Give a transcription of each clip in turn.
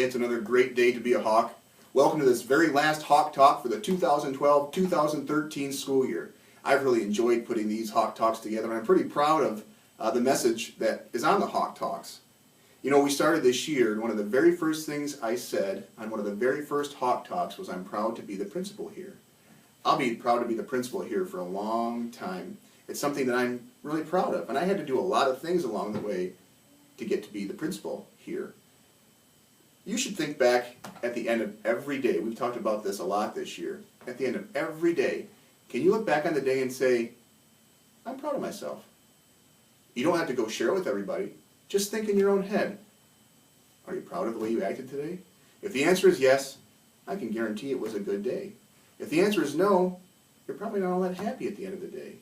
It's another great day to be a Hawk. Welcome to this very last Hawk Talk for the 2012-2013 school year. I've really enjoyed putting these Hawk Talks together, and I'm pretty proud of the message that is on the Hawk Talks. You know, we started this year, and one of the very first things I said on one of the very first Hawk Talks was I'm proud to be the principal here. I'll be proud to be the principal here for a long time. It's something that I'm really proud of, and I had to do a lot of things along the way to get to be the principal here. You should think back at the end of every day. We've talked about this a lot this year. At the end of every day, can you look back on the day and say, I'm proud of myself? You don't have to go share it with everybody. Just think in your own head. Are you proud of the way you acted today? If the answer is yes, I can guarantee it was a good day. If the answer is no, you're probably not all that happy at the end of the day.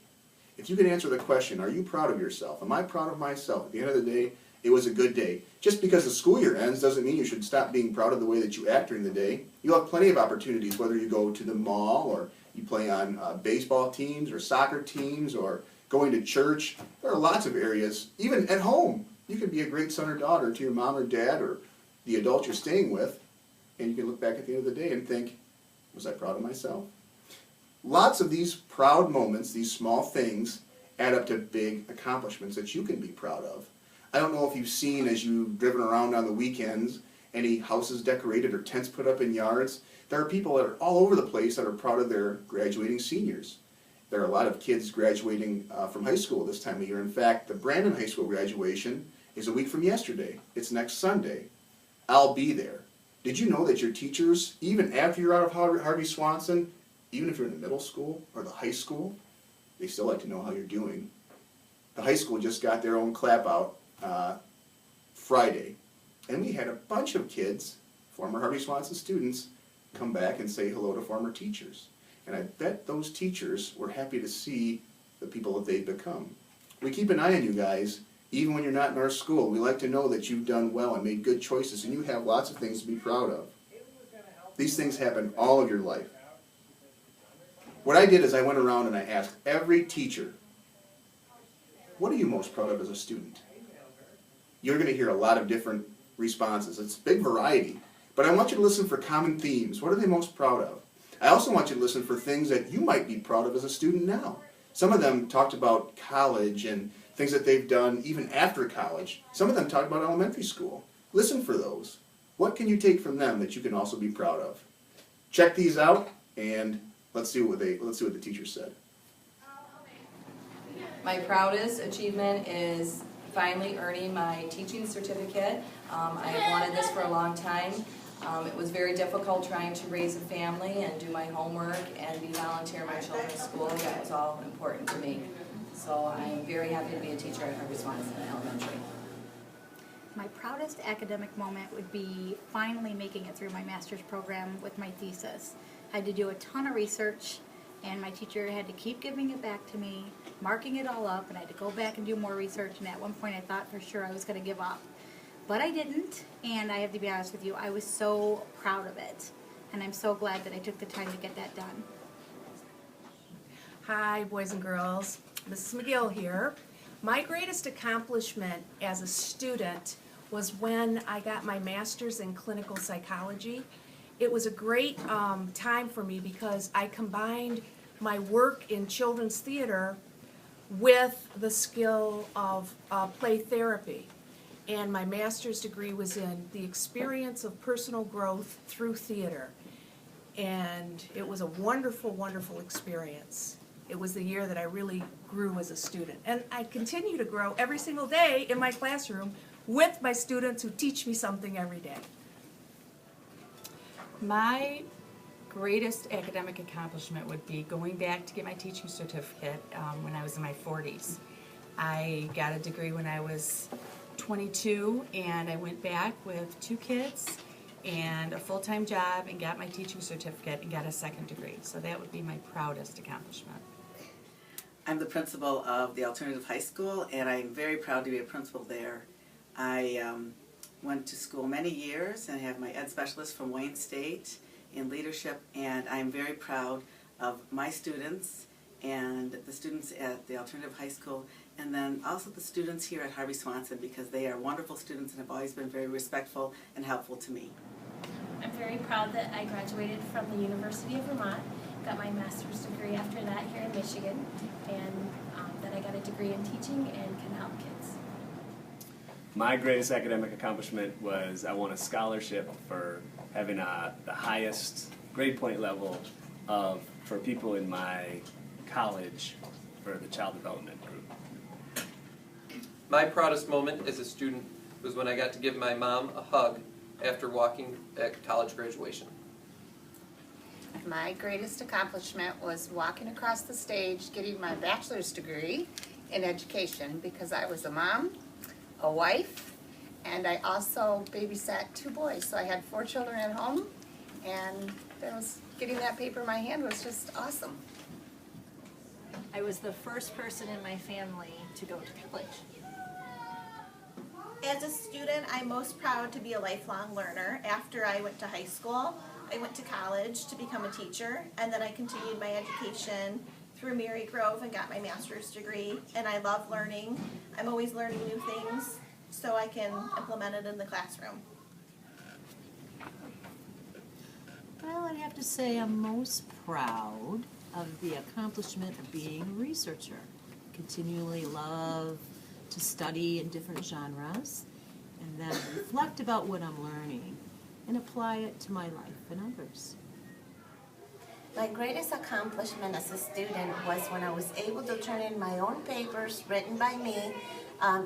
If you can answer the question, are you proud of yourself? Am I proud of myself? At the end of the day, it was a good day. Just because the school year ends doesn't mean you should stop being proud of the way that you act during the day. You'll have plenty of opportunities, whether you go to the mall or you play on baseball teams or soccer teams or going to church. There are lots of areas, even at home. You can be a great son or daughter to your mom or dad or the adult you're staying with, and you can look back at the end of the day and think, was I proud of myself? Lots of these proud moments, these small things, add up to big accomplishments that you can be proud of. I don't know if you've seen, as you've driven around on the weekends, any houses decorated or tents put up in yards. There are people that are all over the place that are proud of their graduating seniors. There are a lot of kids graduating from high school this time of year. In fact, the Brandon High School graduation is a week from yesterday. It's next Sunday. I'll be there. Did you know that your teachers, even after you're out of Harvey Swanson, even if you're in the middle school or the high school, they still like to know how you're doing? The high school just got their own clap out Friday, and we had a bunch of kids, former Harvey Swanson students, come back and say hello to former teachers. And I bet those teachers were happy to see the people that they've become. We keep an eye on you guys, even when you're not in our school. We like to know that you've done well and made good choices, and you have lots of things to be proud of. These things happen all of your life. What I did is I went around and I asked every teacher, what are you most proud of as a student? You're going to hear a lot of different responses. It's a big variety. But I want you to listen for common themes. What are they most proud of? I also want you to listen for things that you might be proud of as a student now. Some of them talked about college and things that they've done even after college. Some of them talked about elementary school. Listen for those. What can you take from them that you can also be proud of? Check these out, and let's see what the teacher said. My proudest achievement is finally earning my teaching certificate. I have wanted this for a long time. It was very difficult trying to raise a family and do my homework and be volunteer in my children's school. That was all important to me. So I'm very happy to be a teacher at Harvey Swanson Elementary. My proudest academic moment would be finally making it through my master's program with my thesis. I had to do a ton of research, and my teacher had to keep giving it back to me, marking it all up, and I had to go back and do more research, and at one point I thought for sure I was going to give up. But I didn't, and I have to be honest with you, I was so proud of it, and I'm so glad that I took the time to get that done. Hi, boys and girls. Mrs. McGill here. My greatest accomplishment as a student was when I got my master's in clinical psychology. It was a great time for me because I combined my work in children's theater with the skill of play therapy. And my master's degree was in the experience of personal growth through theater. And it was a wonderful, wonderful experience. It was the year that I really grew as a student. And I continue to grow every single day in my classroom with my students who teach me something every day. My greatest academic accomplishment would be going back to get my teaching certificate when I was in my 40s. I got a degree when I was 22, and I went back with 2 kids and a full-time job and got my teaching certificate and got a second degree. So that would be my proudest accomplishment. I'm the principal of the Alternative High School, and I'm very proud to be a principal there. I went to school many years and I have my ed specialist from Wayne State in leadership, and I'm very proud of my students and the students at the alternative high school, and then also the students here at Harvey Swanson, because they are wonderful students and have always been very respectful and helpful to me. I'm very proud that I graduated from the University of Vermont, got my master's degree after that here in Michigan, and that I got a degree in teaching and can help kids. My greatest academic accomplishment was I won a scholarship for having the highest grade point level for people in my college for the child development group. My proudest moment as a student was when I got to give my mom a hug after walking at college graduation. My greatest accomplishment was walking across the stage getting my bachelor's degree in education because I was a mom, a wife, and I also babysat 2 boys. So I had 4 children at home, and getting that paper in my hand was just awesome. I was the first person in my family to go to college. As a student, I'm most proud to be a lifelong learner. After I went to high school, I went to college to become a teacher, and then I continued my education through Mary Grove and got my master's degree, and I love learning. I'm always learning new things so I can implement it in the classroom. Well, I'd have to say I'm most proud of the accomplishment of being a researcher. Continually love to study in different genres and then reflect about what I'm learning and apply it to my life and others. My greatest accomplishment as a student was when I was able to turn in my own papers written by me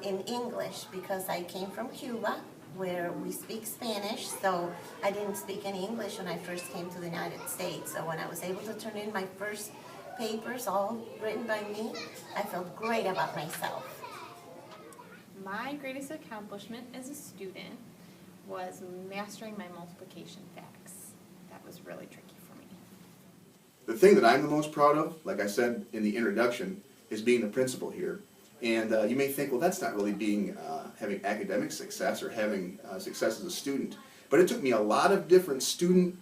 in English, because I came from Cuba where we speak Spanish, so I didn't speak any English when I first came to the United States. So when I was able to turn in my first papers all written by me, I felt great about myself. My greatest accomplishment as a student was mastering my multiplication facts. That was really tricky for me. The thing that I'm the most proud of, like I said in the introduction, is being the principal here. And you may think, well, that's not really having academic success or having success as a student. But it took me a lot of different student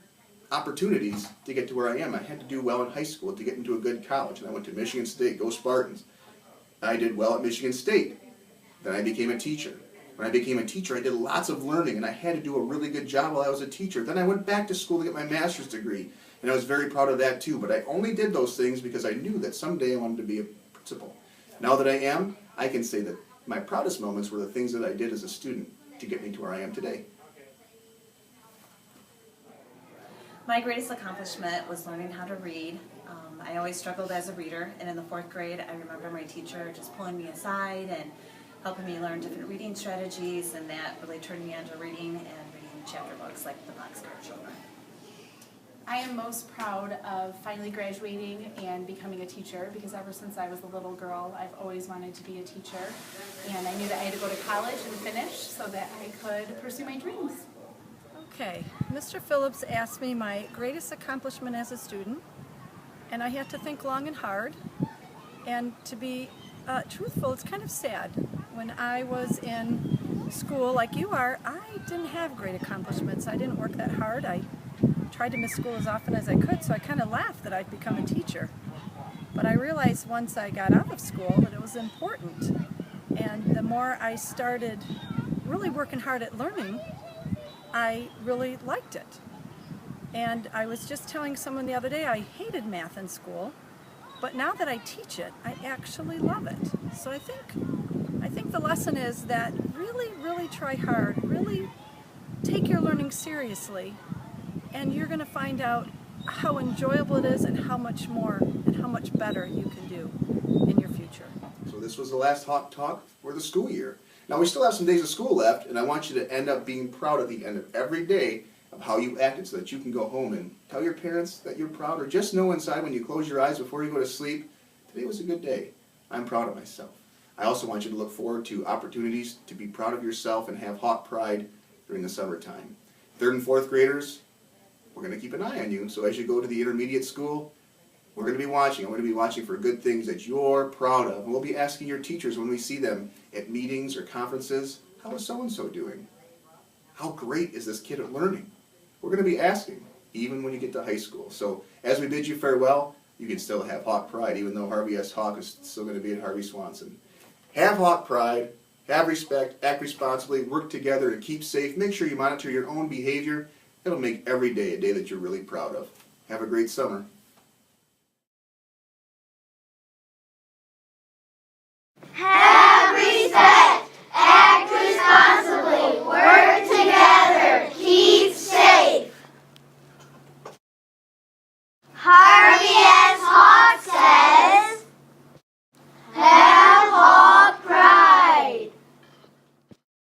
opportunities to get to where I am. I had to do well in high school to get into a good college. And I went to Michigan State, go Spartans. I did well at Michigan State. Then I became a teacher. When I became a teacher, I did lots of learning, and I had to do a really good job while I was a teacher. Then I went back to school to get my master's degree, and I was very proud of that too. But I only did those things because I knew that someday I wanted to be a principal. Now that I am, I can say that my proudest moments were the things that I did as a student to get me to where I am today. My greatest accomplishment was learning how to read. I always struggled as a reader, and in the 4th grade, I remember my teacher just pulling me aside and helping me learn different reading strategies, and that really turned me onto reading and reading chapter books like the Boxcar Children. I am most proud of finally graduating and becoming a teacher, because ever since I was a little girl, I've always wanted to be a teacher, and I knew that I had to go to college and finish so that I could pursue my dreams. Okay, Mr. Phillips asked me my greatest accomplishment as a student, and I had to think long and hard, and to be truthful, it's kind of sad. When I was in school like you are, I didn't have great accomplishments. I didn't work that hard. I tried to miss school as often as I could, so I kind of laughed that I'd become a teacher. But I realized once I got out of school that it was important. And the more I started really working hard at learning, I really liked it. And I was just telling someone the other day, I hated math in school, but now that I teach it, I actually love it. So I think the lesson is that really try hard, really take your learning seriously, and you're going to find out how enjoyable it is and how much more and how much better you can do in your future. So this was the last Hawk Talk for the school year. Now we still have some days of school left, and I want you to end up being proud at the end of every day of how you acted, so that you can go home and tell your parents that you're proud, or just know inside when you close your eyes before you go to sleep, today was a good day. I'm proud of myself. I also want you to look forward to opportunities to be proud of yourself and have Hawk pride during the summertime. 3rd and 4th graders, we're going to keep an eye on you, so as you go to the intermediate school, we're going to be watching. I'm going to be watching for good things that you're proud of. And we'll be asking your teachers when we see them at meetings or conferences, how is so-and-so doing? How great is this kid at learning? We're going to be asking, even when you get to high school. So as we bid you farewell, you can still have Hawk Pride, even though Harvey S. Hawk is still going to be at Harvey Swanson. Have Hawk Pride, have respect, act responsibly, work together, and keep safe. Make sure you monitor your own behavior. It'll make every day a day that you're really proud of. Have a great summer.